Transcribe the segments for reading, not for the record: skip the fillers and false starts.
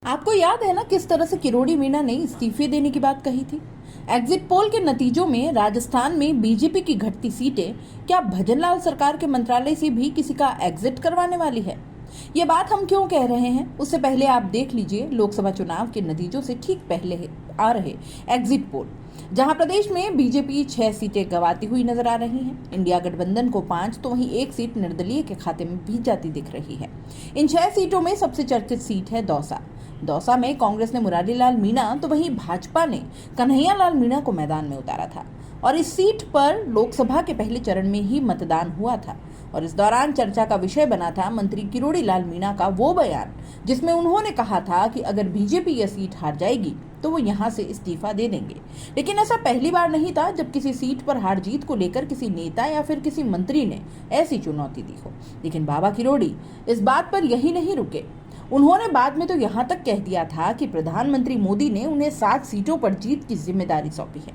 आपको याद है ना किस तरह से किरोड़ी मीणा ने इस्तीफे देने की बात कही थी। एग्जिट पोल के नतीजों में राजस्थान में बीजेपी की घटती सीटें क्या भजनलाल सरकार के मंत्रालय से भी किसी का एग्जिट करवाने वाली है? ये बात हम क्यों कह रहे हैं, उससे पहले आप देख लीजिए लोकसभा चुनाव के नतीजों से ठीक पहले आ रहे एग्जिट पोल, जहां प्रदेश में बीजेपी 6 सीटें गंवाती हुई नजर आ रही हैं। इंडिया गठबंधन को 5 तो वहीं 1 सीट निर्दलीय के खाते में भी जाती दिख रही है। इन 6 सीटों में सबसे चर्चित सीट है दौसा में कांग्रेस ने मुरारीलाल मीणा तो वहीं भाजपा ने कन्हैयालाल मीणा को मैदान में उतारा था और इस सीट पर लोकसभा के पहले चरण में ही मतदान हुआ था। और इस दौरान चर्चा का विषय बना था मंत्री किरोड़ी लाल मीणा का वो बयान जिसमें उन्होंने कहा था कि अगर बीजेपी यह सीट हार जाएगी तो वो यहां से इस्तीफा दे देंगे। लेकिन ऐसा पहली बार नहीं था जब किसी सीट पर हार जीत को लेकर किसी नेता या फिर किसी मंत्री ने ऐसी चुनौती दी हो। लेकिन बाबा किरोड़ी इस बात पर यही नहीं रुके। उन्होंने बाद में तो यहाँ तक कह दिया था कि प्रधानमंत्री मोदी ने उन्हें 7 सीटों पर जीत की जिम्मेदारी सौंपी है।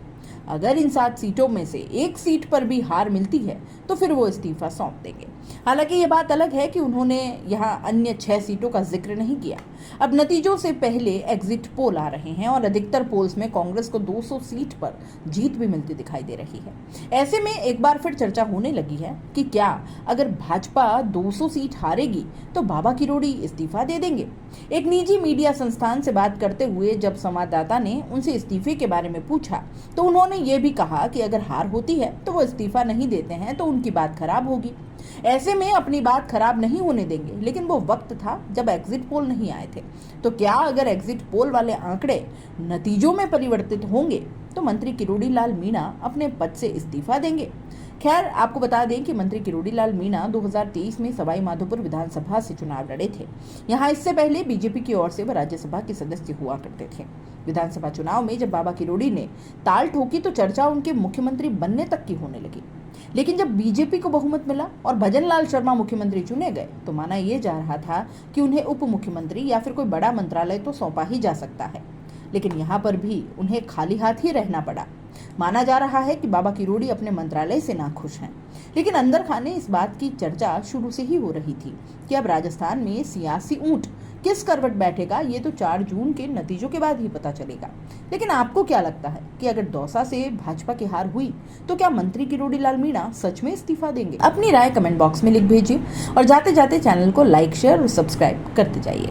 अगर इन 7 सीटों में से 1 सीट पर भी हार मिलती है तो फिर वो इस्तीफा सौंप देंगे। हालांकि ये बात अलग है कि उन्होंने यहाँ अन्य 6 सीटों का जिक्र नहीं किया। अब नतीजों से पहले एग्जिट पोल आ रहे हैं और अधिकतर पोल्स में कांग्रेस को 200 सीट पर जीत भी मिलती दिखाई दे रही है। ऐसे में एक बार फिर चर्चा होने लगी है कि क्या अगर भाजपा 200 सीट हारेगी तो बाबा किरोड़ी इस्तीफा दे देंगे। एक निजी मीडिया संस्थान से बात करते हुए जब संवाददाता ने उनसे इस्तीफे के बारे में पूछा तो उन्होंने ये भी कहा कि अगर हार होती है तो वो इस्तीफा नहीं देते हैं तो उनकी बात खराब होगी। ऐसे में अपनी बात खराब नहीं होने देंगे, लेकिन वो वक्त था जब एग्जिट पोल नहीं आए थे। तो क्या अगर एग्जिट पोल वाले आंकड़े नतीजों में परिवर्तित होंगे तो मंत्री किरोड़ी लाल मीणा अपने पद से इस्तीफा देंगे? खैर, आपको बता दें कि मंत्री किरोड़ी लाल मीणा 2023 में सवाई माधोपुर विधानसभा से चुनाव लड़े थे। यहाँ इससे पहले बीजेपी की ओर से वह राज्यसभा के सदस्य हुआ करते थे। विधानसभा चुनाव में जब बाबा किरोड़ी ने ताल ठोकी तो चर्चा उनके मुख्यमंत्री बनने तक की होने लगी। लेकिन जब बीजेपी को बहुमत मिला और भजनलाल शर्मा मुख्यमंत्री चुने गए तो माना यह जा रहा था कि उन्हें उप मुख्यमंत्री या फिर कोई बड़ा मंत्रालय तो सौंपा ही जा सकता है। लेकिन यहाँ पर भी उन्हें खाली हाथ ही रहना पड़ा। माना जा रहा है कि बाबा किरोड़ी अपने मंत्रालय से नाखुश हैं। लेकिन अंदर खाने इस बात की चर्चा शुरू से ही हो रही थी कि अब राजस्थान में सियासी ऊंट किस करवट बैठेगा, ये तो 4 जून के नतीजों के बाद ही पता चलेगा। लेकिन आपको क्या लगता है कि अगर दौसा से भाजपा की हार हुई तो क्या मंत्री किरोड़ी लाल मीणा सच में इस्तीफा देंगे? अपनी राय कमेंट बॉक्स में लिख भेजिए और जाते जाते चैनल को लाइक, शेयर और सब्सक्राइब करते जाइए।